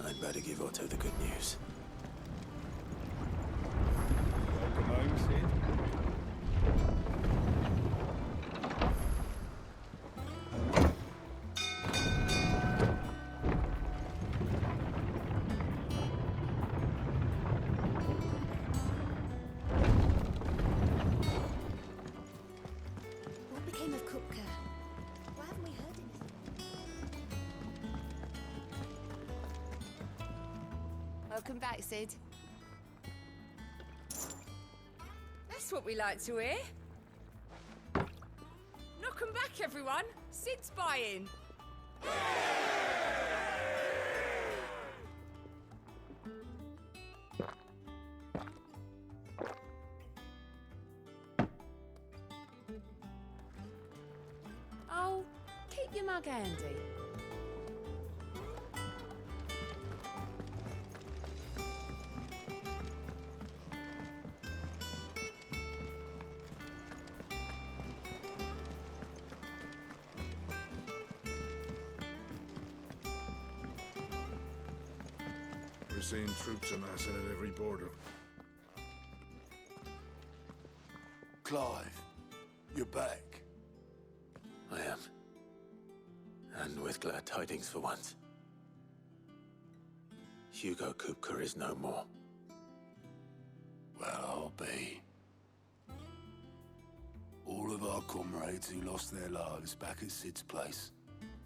I'd better give Otto the good news. Welcome home, Sid. What became of Kupka? Why haven't we heard anything? Welcome back, Sid. That's what we like to hear. Knock 'em back, everyone. Sid's buying. Oh, keep your mug handy. We're seeing troops amassing at every border. Clive, you're back. I am. And with glad tidings for once. Hugo Kupka is no more. Well, I'll be. All of our comrades who lost their lives back at Sid's place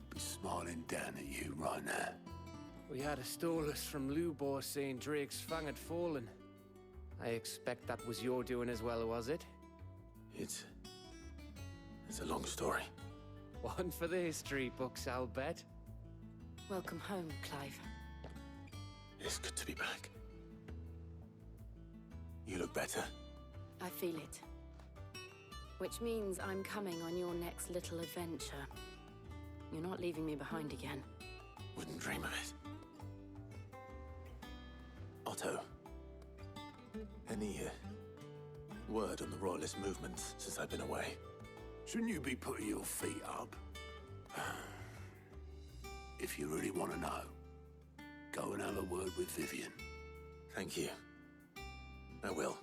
be smiling down at you right now. We had a stolus from Lubor saying Drake's fang had fallen. I expect that was your doing as well, was it? It's a long story. One for the history books, I'll bet. Welcome home, Clive. It's good to be back. You look better. I feel it. Which means I'm coming on your next little adventure. You're not leaving me behind again. Wouldn't dream of it. Otto, any word on the Royalist movements since I've been away? Shouldn't you be putting your feet up? If you really want to know, go and have a word with Vivian. Thank you. I will.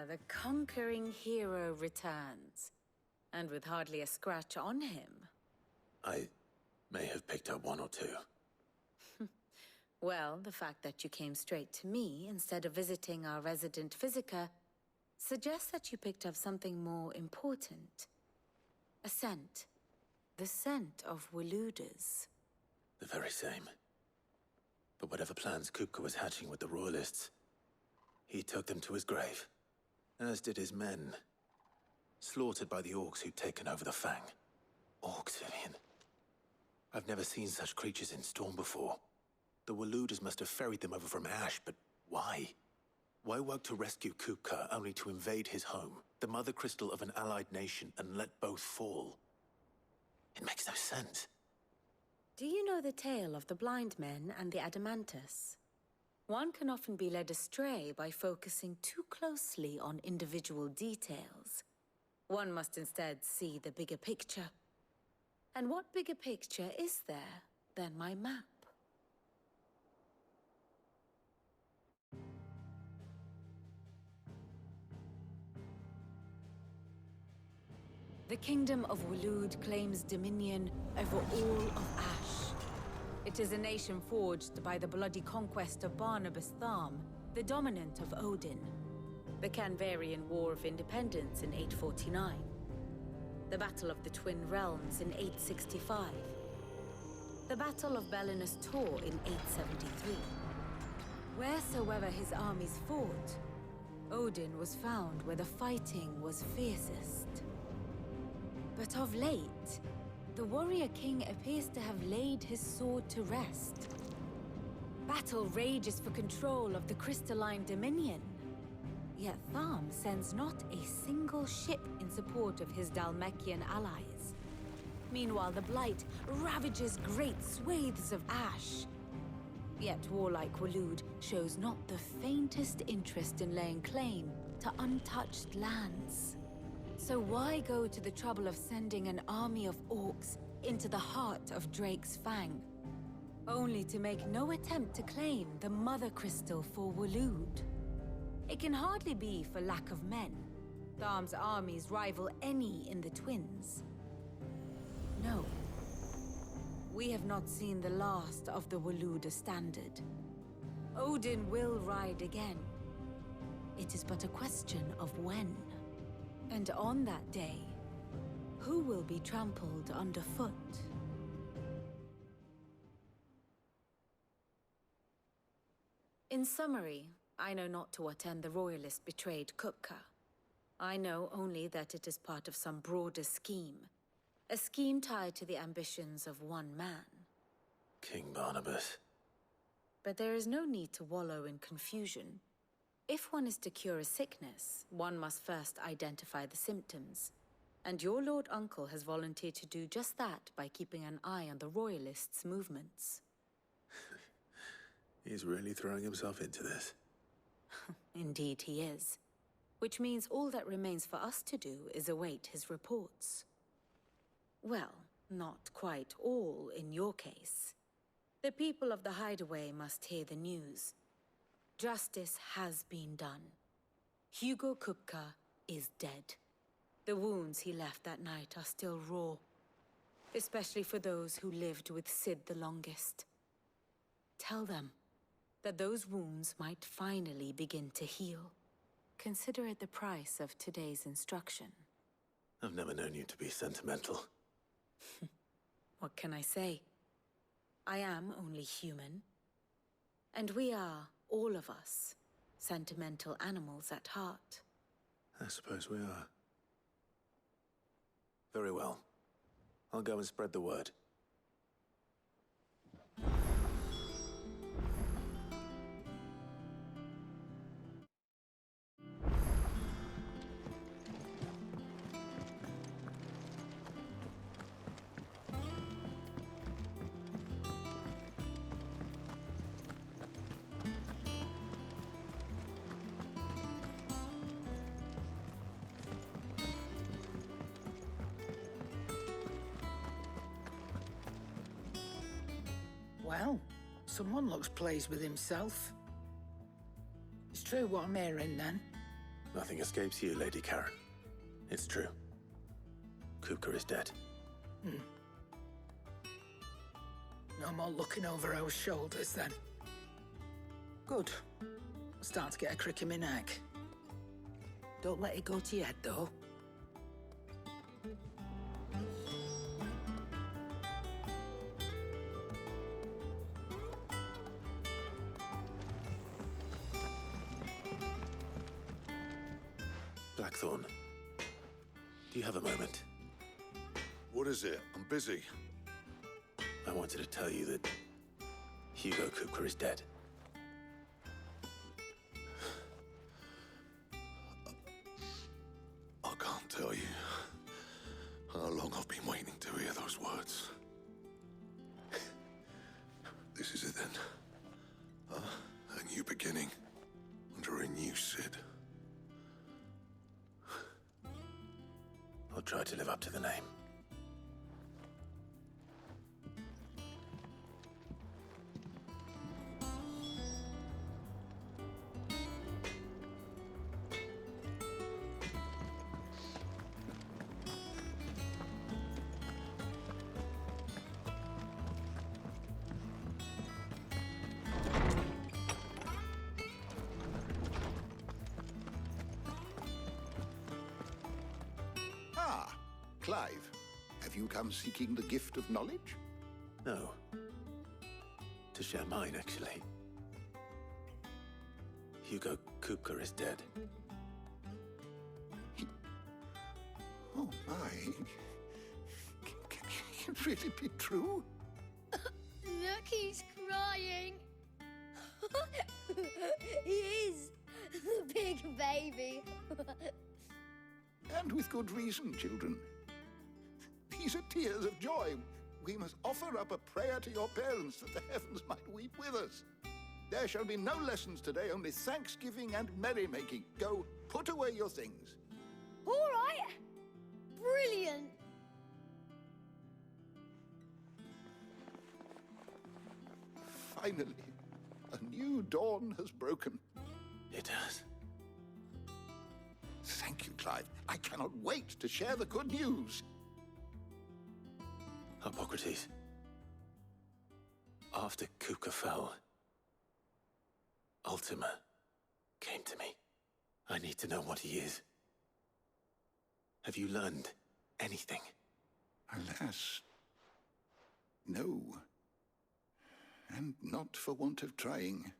The conquering hero returns, and with hardly a scratch on him. I may have picked up one or two. Well, the fact that you came straight to me instead of visiting our resident Physica suggests that you picked up something more important. A scent. The scent of Waludas. The very same. But whatever plans Kupka was hatching with the Royalists, he took them to his grave. As did his men. Slaughtered by the orcs who'd taken over the Fang. Orcs, Vivian. I've never seen such creatures in Storm before. The Waludas must have ferried them over from Ash, but why? Why work to rescue Kupka only to invade his home, the mother crystal of an allied nation, and let both fall? It makes no sense. Do you know the tale of the blind men and the Adamantus? One can often be led astray by focusing too closely on individual details. One must instead see the bigger picture. And what bigger picture is there than my map? The Kingdom of Waloed claims dominion over all of Ash. It is a nation forged by the bloody conquest of Barnabas Tharm, the dominant of Odin. The Canvarian War of Independence in 849. The Battle of the Twin Realms in 865. The Battle of Belinus Tor in 873. Wheresoever his armies fought, Odin was found where the fighting was fiercest. But of late, the warrior king appears to have laid his sword to rest. Battle rages for control of the crystalline dominion. Yet Tharm sends not a single ship in support of his Dhalmekian allies. Meanwhile, the Blight ravages great swathes of ash. Yet warlike Waloed shows not the faintest interest in laying claim to untouched lands. So why go to the trouble of sending an army of orcs into the heart of Drake's Fang, only to make no attempt to claim the Mother Crystal for Waloed? It can hardly be for lack of men. Tharm's armies rival any in the Twins. No. We have not seen the last of the Waloed Standard. Odin will ride again. It is but a question of when. And on that day, who will be trampled underfoot? In summary, I know not to what end the Royalist betrayed Kupka. I know only that it is part of some broader scheme. A scheme tied to the ambitions of one man. King Barnabas. But there is no need to wallow in confusion. If one is to cure a sickness, one must first identify the symptoms. And your Lord Uncle has volunteered to do just that by keeping an eye on the Royalists' movements. He's really throwing himself into this. Indeed he is. Which means all that remains for us to do is await his reports. Well, not quite all in your case. The people of the Hideaway must hear the news. Justice has been done. Hugo Kupka is dead. The wounds he left that night are still raw, especially for those who lived with Sid the longest. Tell them that those wounds might finally begin to heal. Consider it the price of today's instruction. I've never known you to be sentimental. What can I say? I am only human. And we are, all of us, sentimental animals at heart. I suppose we are. Very well. I'll go and spread the word. Well, someone looks pleased with himself. It's true what I'm hearing, then. Nothing escapes you, Lady Karen. It's true. Kupka is dead. No more looking over our shoulders, then. Good. I'm starting to get a crick in my neck. Don't let it go to your head, though. Blackthorn, do you have a moment? What is it? I'm busy. I wanted to tell you that Hugo Kupka is dead. I can't tell you how long I've been waiting to hear those words. This is it then. A new beginning under a new Sid. I'll try to live up to the name. Clive, have you come seeking the gift of knowledge? No. To share mine, actually. Hugo Kupka is dead. Oh, my. Can it really be true? Look, he's crying. He is. The big baby. And with good reason, children. These are tears of joy. We must offer up a prayer to your parents that the heavens might weep with us. There shall be no lessons today, only thanksgiving and merrymaking. Go, put away your things. All right. Brilliant. Finally, a new dawn has broken. It has. Thank you, Clive. I cannot wait to share the good news. Hippocrates. After Kuka fell, Ultima came to me. I need to know what he is. Have you learned anything? Alas, no. And not for want of trying.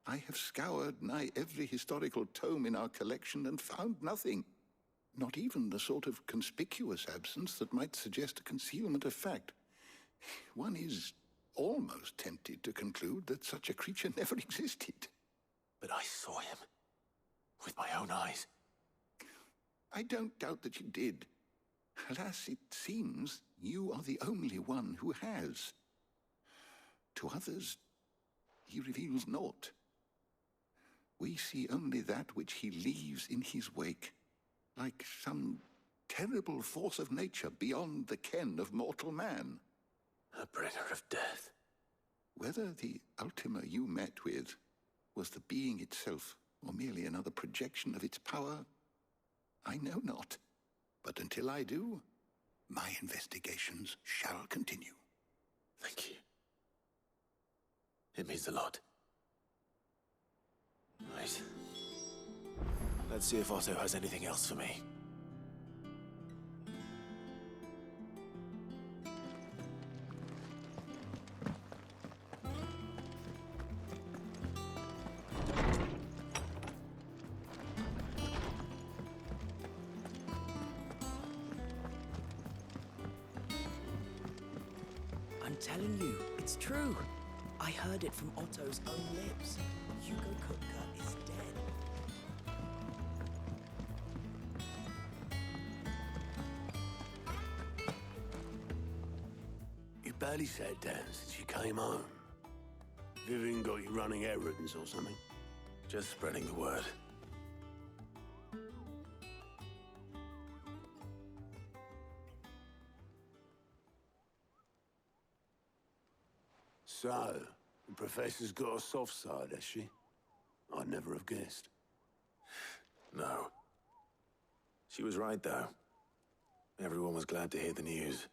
I have scoured nigh every historical tome in our collection and found nothing. Not even the sort of conspicuous absence that might suggest a concealment of fact. One is almost tempted to conclude that such a creature never existed. But I saw him. With my own eyes. I don't doubt that you did. Alas, it seems you are the only one who has. To others, he reveals naught. We see only that which he leaves in his wake, like some terrible force of nature beyond the ken of mortal man. A bringer of death. Whether the Ultima you met with was the being itself, or merely another projection of its power, I know not. But until I do, my investigations shall continue. Thank you. It means a lot. Right. Let's see if Otto has anything else for me. I'm telling you, it's true. I heard it from Otto's own lips. Hugo Kupka is dead. You barely sat down since you came home. Vivian got you running errands or something? Just spreading the word. So, the Professor's got a soft side, has she? I'd never have guessed. No. She was right, though. Everyone was glad to hear the news.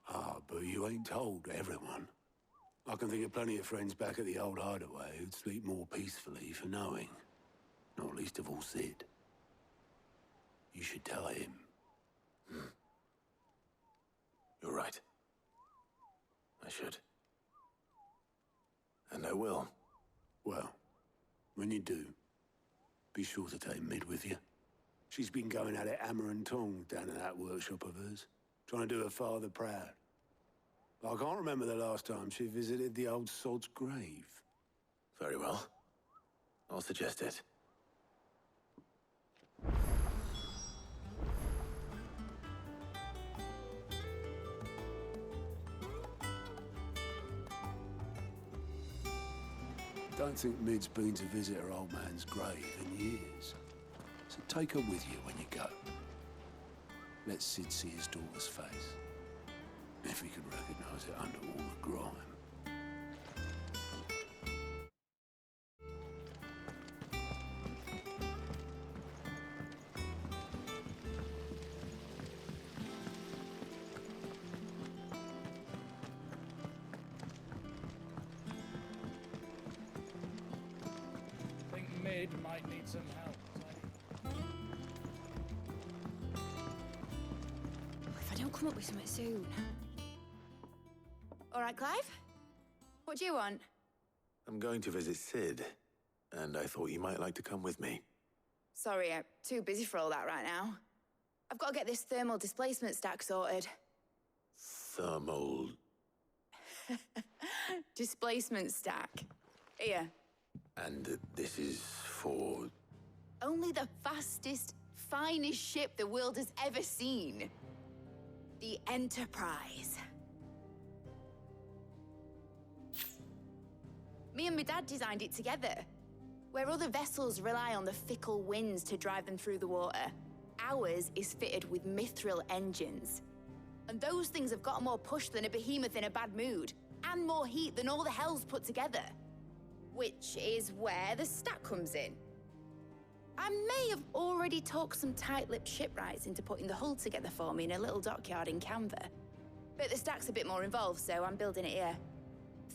Ah, but you ain't told everyone. I can think of plenty of friends back at the old hideaway who'd sleep more peacefully for knowing. Not least of all Sid. You should tell him. You're right. I should. And I will. Well, when you do, be sure to take Mid with you. She's been going at it hammer and tongs down in that workshop of hers, trying to do her father proud. I can't remember the last time she visited the old sod's grave. Very well. I'll suggest it. Don't think Mid's been to visit her old man's grave in years. So take her with you when you go. Let Sid see his daughter's face. If he could recognize it under all the grime. I think Mid might need some help. If I don't come up with something soon. All right, Clive? What do you want? I'm going to visit Sid, and I thought you might like to come with me. Sorry, I'm too busy for all that right now. I've got to get this thermal displacement stack sorted. Thermal... Displacement stack. Here. And this is for... Only the fastest, finest ship the world has ever seen. The Enterprise. Me and my dad designed it together. Where other vessels rely on the fickle winds to drive them through the water, ours is fitted with mithril engines. And those things have got more push than a behemoth in a bad mood, and more heat than all the hells put together. Which is where the stack comes in. I may have already talked some tight-lipped shipwrights into putting the hull together for me in a little dockyard in Canva. But the stack's a bit more involved, so I'm building it here.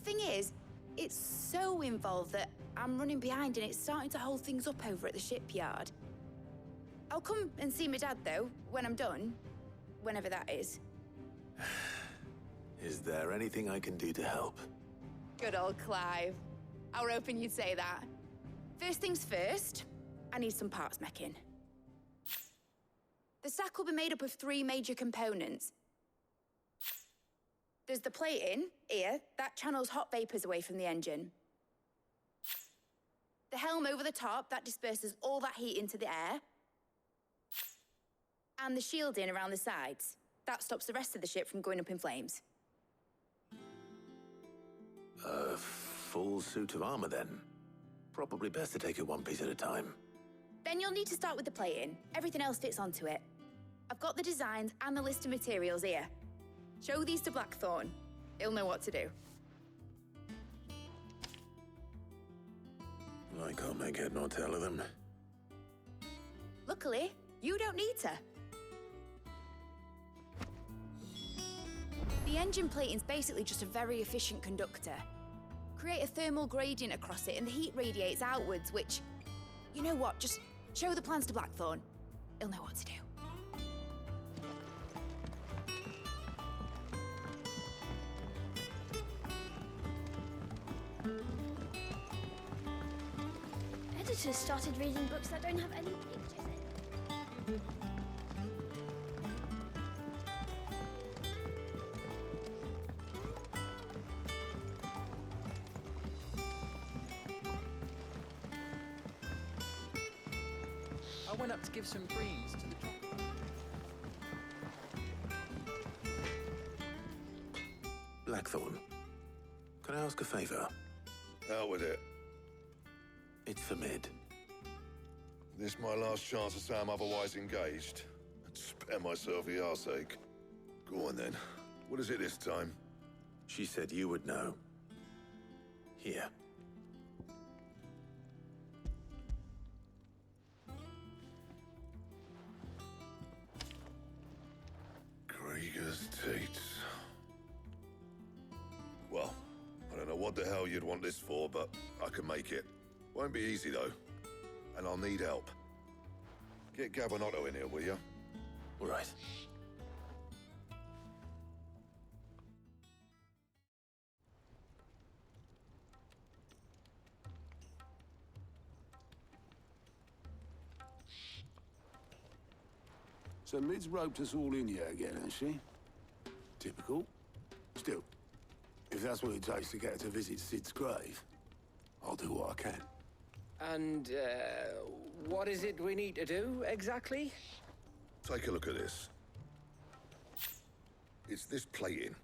Thing is, it's so involved that I'm running behind and it's starting to hold things up over at the shipyard. I'll come and see my dad, though, when I'm done. Whenever that is. Is there anything I can do to help? Good old Clive. I were hoping you'd say that. First things first, I need some parts meching. The stack will be made up of 3 major components. There's the plating, here, that channels hot vapors away from the engine. The helm over the top, that disperses all that heat into the air. And the shielding around the sides. That stops the rest of the ship from going up in flames. A full suit of armor, then. Probably best to take it one piece at a time. Then you'll need to start with the plating. Everything else fits onto it. I've got the designs and the list of materials here. Show these to Blackthorn. He'll know what to do. I can't make head nor tail of them. Luckily, you don't need to. The engine plating's basically just a very efficient conductor. Create a thermal gradient across it and the heat radiates outwards, which... You know what, just show the plans to Blackthorn. He'll know what to do. Editors started reading books that don't have any pictures in. I went up to give some greens to the Chocobos. Blackthorn, can I ask a favor? Out with it. It's for Mid. This my last chance to say I'm otherwise engaged. I'd spare myself the arseache. Go on then. What is it this time? She said you would know. Here. Krieger's Tates. Well, I don't know what the hell you'd want this for, but I can make it. Won't be easy, though. And I'll need help. Get Gabonotto in here, will you? All right. So Mid's roped us all in here again, has she? Typical. Still, if that's what it takes to get her to visit Sid's grave, I'll do what I can. And, what is it we need to do, exactly? Take a look at this. It's this plating.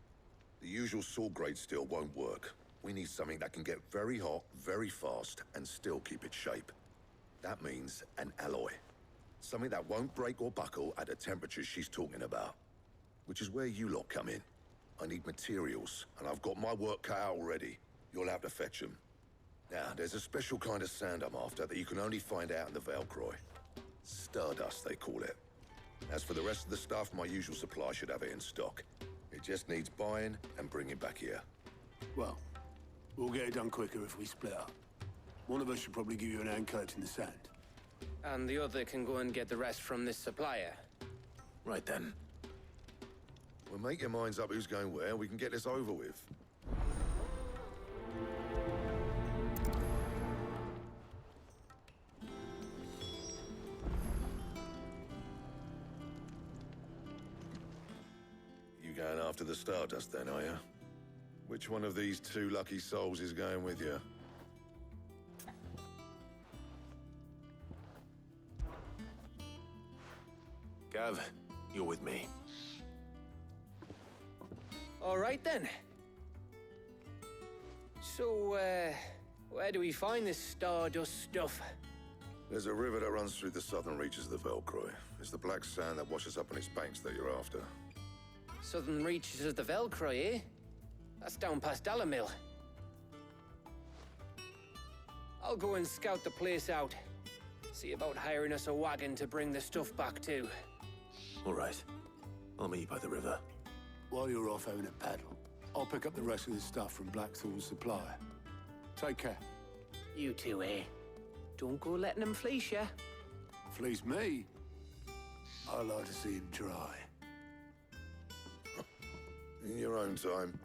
The usual sword grade steel won't work. We need something that can get very hot, very fast, and still keep its shape. That means an alloy. Something that won't break or buckle at the temperatures she's talking about. Which is where you lot come in. I need materials, and I've got my work cut out already. You'll have to fetch them. Now, there's a special kind of sand I'm after that you can only find out in the Valcroy. Stardust, they call it. As for the rest of the stuff, my usual supply should have it in stock. It just needs buying and bringing back here. Well, we'll get it done quicker if we split up. One of us should probably give you an hand coat in the sand. And the other can go and get the rest from this supplier. Right then. Well, make your minds up who's going where, we can get this over with. You going after the Stardust then, are you? Which one of these 2 lucky souls is going with you? Gav, you're with me. All right then. So, where do we find this Stardust stuff? There's a river that runs through the southern reaches of the Velcroy. It's the black sand that washes up on its banks that you're after. Southern reaches of the Velcroy, eh? That's down past Dalamil. I'll go and scout the place out. See about hiring us a wagon to bring the stuff back to. All right. I'll meet you by the river. While you're off having a paddle, I'll pick up the rest of the stuff from Blackthorn's supply. Take care. You two, eh? Don't go letting them fleece ya. Fleece me? I like to see him try. In your own time.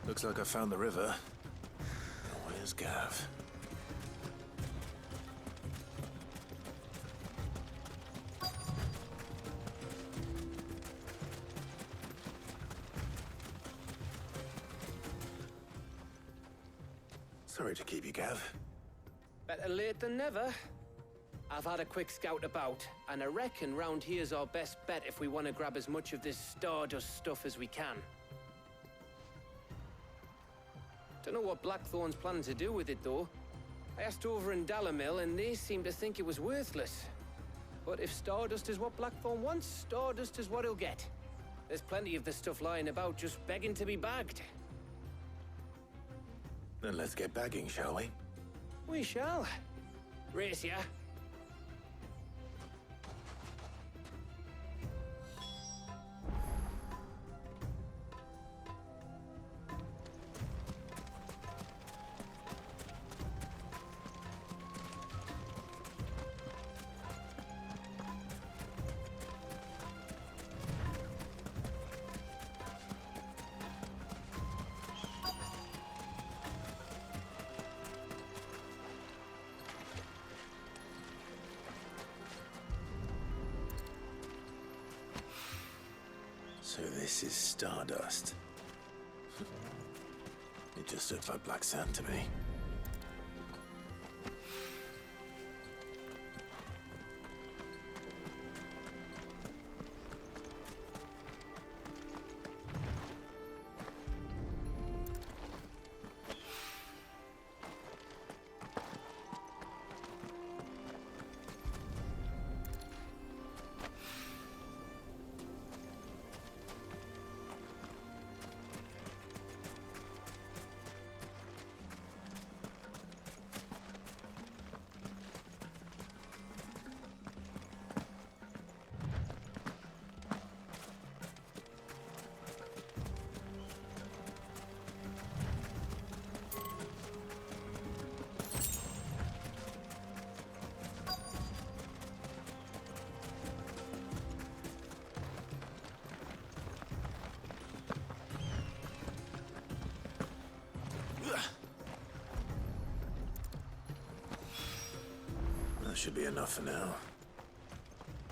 Looks like I found the river. Now where's Gav? Sorry to keep you, Gav. Better late than never. I've had a quick scout about, and I reckon round here's our best bet if we want to grab as much of this Stardust stuff as we can. Don't know what Blackthorn's planning to do with it, though. I asked over in Dalamil, and they seem to think it was worthless. But if Stardust is what Blackthorn wants, Stardust is what he'll get. There's plenty of this stuff lying about, just begging to be bagged. Then let's get bagging, shall we? We shall. Race ya. So this is Stardust. It just looks like black sand to me. That should be enough for now.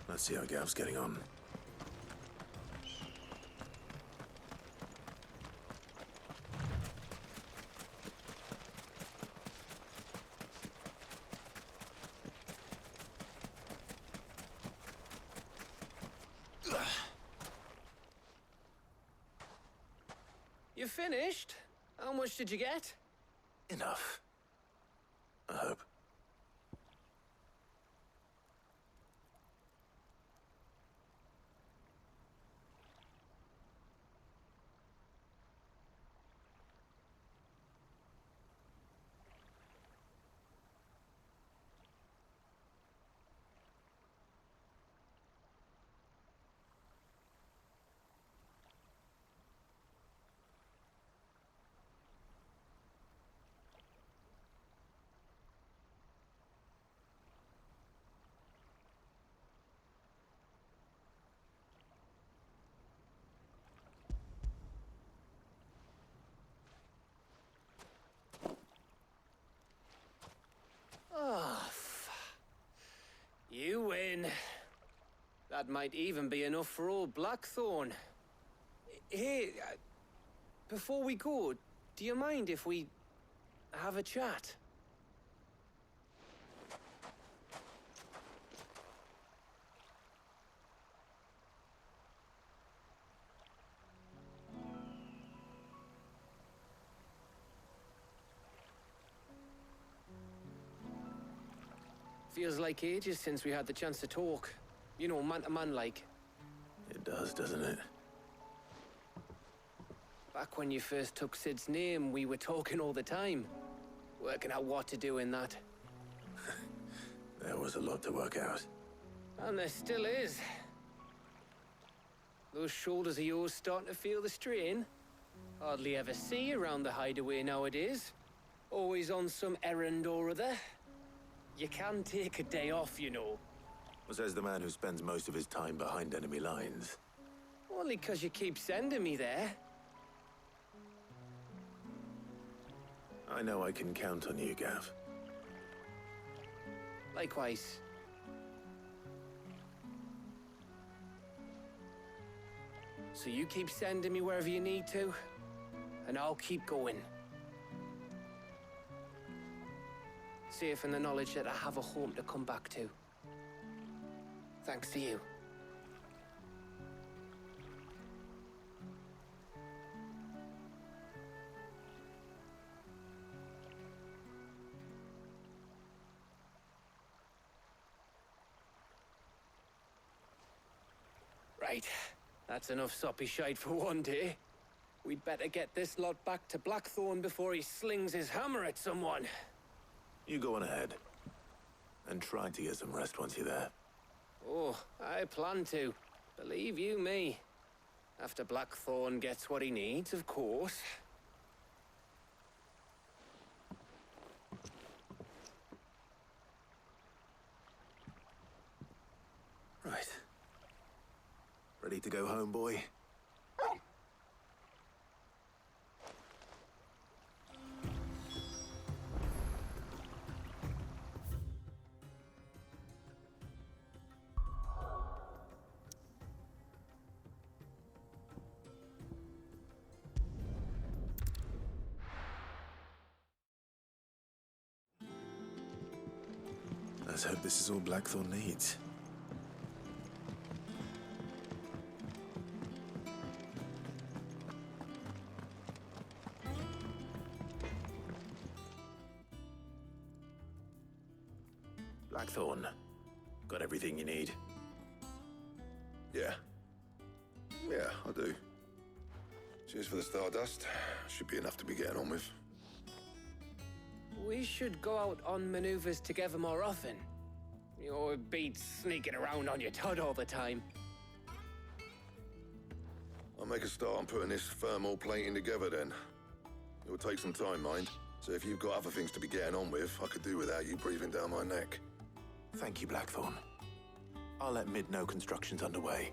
Let's see how Gav's getting on. You finished? How much did you get? Enough. I hope. That might even be enough for old Blackthorn. Hey, before we go, do you mind if we have a chat? Feels like ages since we had the chance to talk. You know, man to man like. It does, doesn't it? Back when you first took Sid's name, we were talking all the time. Working out what to do in that. There was a lot to work out. And there still is. Those shoulders of yours starting to feel the strain. Hardly ever see you around the hideaway nowadays. Always on some errand or other. You can take a day off, you know. Says the man who spends most of his time behind enemy lines. Only 'cause you keep sending me there. I know I can count on you, Gav. Likewise. So you keep sending me wherever you need to, and I'll keep going. Safe in the knowledge that I have a home to come back to. Thanks to you. Right. That's enough soppy shite for one day. We'd better get this lot back to Blackthorn before he slings his hammer at someone. You go on ahead. And try to get some rest once you're there. Oh, I plan to. Believe you me. After Blackthorn gets what he needs, of course. Right. Ready to go home, boy? Let's hope this is all Blackthorn needs. Blackthorn, got everything you need? Yeah. Yeah, I do. Cheers for the Stardust. Should be enough to be getting on with. We should go out on maneuvers together more often. You know, it beats sneaking around on your Todd all the time. I'll make a start on putting this thermal plating together then. It'll take some time, mind. So if you've got other things to be getting on with, I could do without you breathing down my neck. Thank you, Blackthorn. I'll let Mid know construction's underway.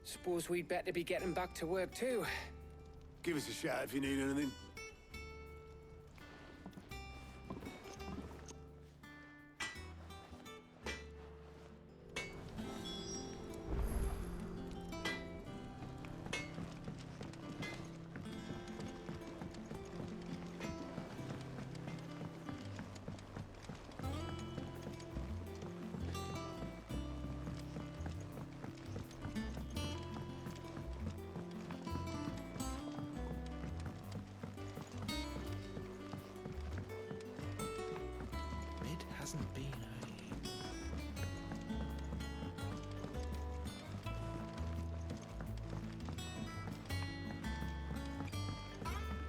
Suppose we'd better be getting back to work too. Give us a shout if you need anything. Hasn't been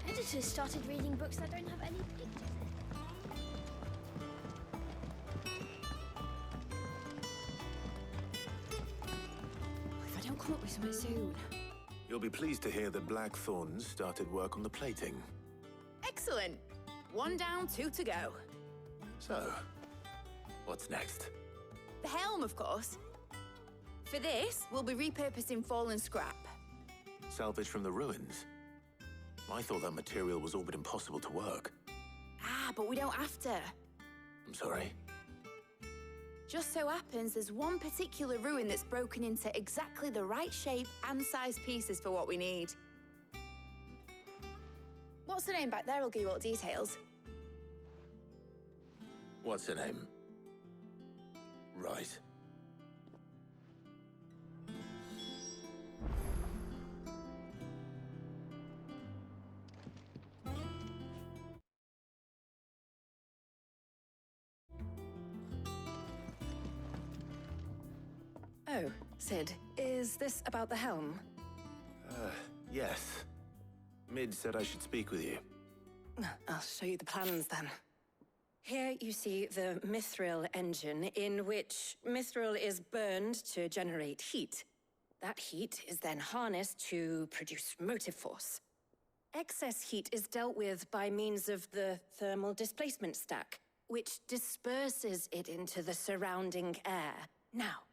Editors started reading books that don't have any pictures in. If I don't come up with something soon. You'll be pleased to hear that Blackthorn started work on the plating. Excellent. One down, two to go. So, what's next? The helm, of course. For this, we'll be repurposing fallen scrap. Salvage from the ruins? I thought that material was all but impossible to work. Ah, but we don't have to. I'm sorry. Just so happens there's one particular ruin that's broken into exactly the right shape and size pieces for what we need. What's the name back there? I'll give you all the details. What's her name? Right. Oh, Sid, is this about the helm? Yes. Mid said I should speak with you. I'll show you the plans then. Here you see the mithril engine, in which mithril is burned to generate heat. That heat is then harnessed to produce motive force. Excess heat is dealt with by means of the thermal displacement stack, which disperses it into the surrounding air. Now,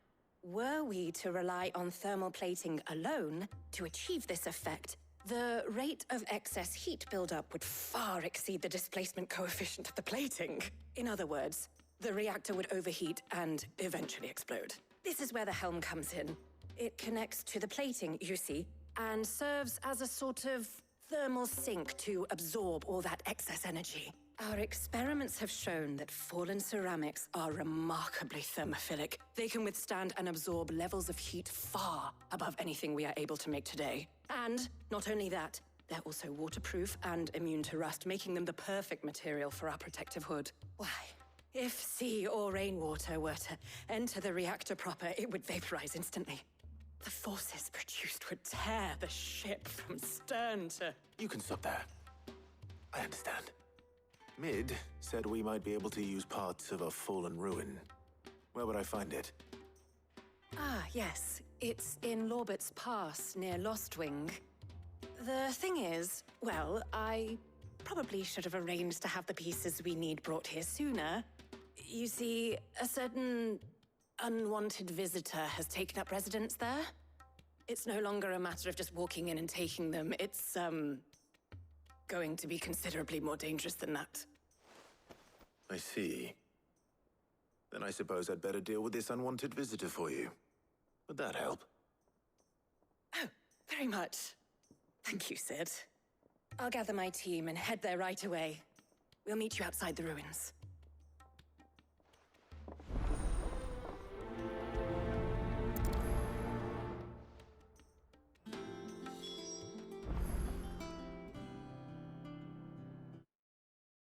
were we to rely on thermal plating alone to achieve this effect, the rate of excess heat buildup would far exceed the displacement coefficient of the plating. In other words, the reactor would overheat and eventually explode. This is where the helm comes in. It connects to the plating, you see, and serves as a sort of thermal sink to absorb all that excess energy. Our experiments have shown that fallen ceramics are remarkably thermophilic. They can withstand and absorb levels of heat far above anything we are able to make today. And not only that, they're also waterproof and immune to rust, making them the perfect material for our protective hood. Why? If sea or rainwater were to enter the reactor proper, it would vaporize instantly. The forces produced would tear the ship from stern to... You can stop there. I understand. Mid said we might be able to use parts of a fallen ruin. Where would I find it? Ah, yes. It's in Lorbert's Pass, near Lostwing. The thing is, well, I probably should have arranged to have the pieces we need brought here sooner. You see, a certain unwanted visitor has taken up residence there. It's no longer a matter of just walking in and taking them. It's, going to be considerably more dangerous than that. I see. Then I suppose I'd better deal with this unwanted visitor for you. Would that help? Oh, very much. Thank you, Sid. I'll gather my team and head there right away. We'll meet you outside the ruins.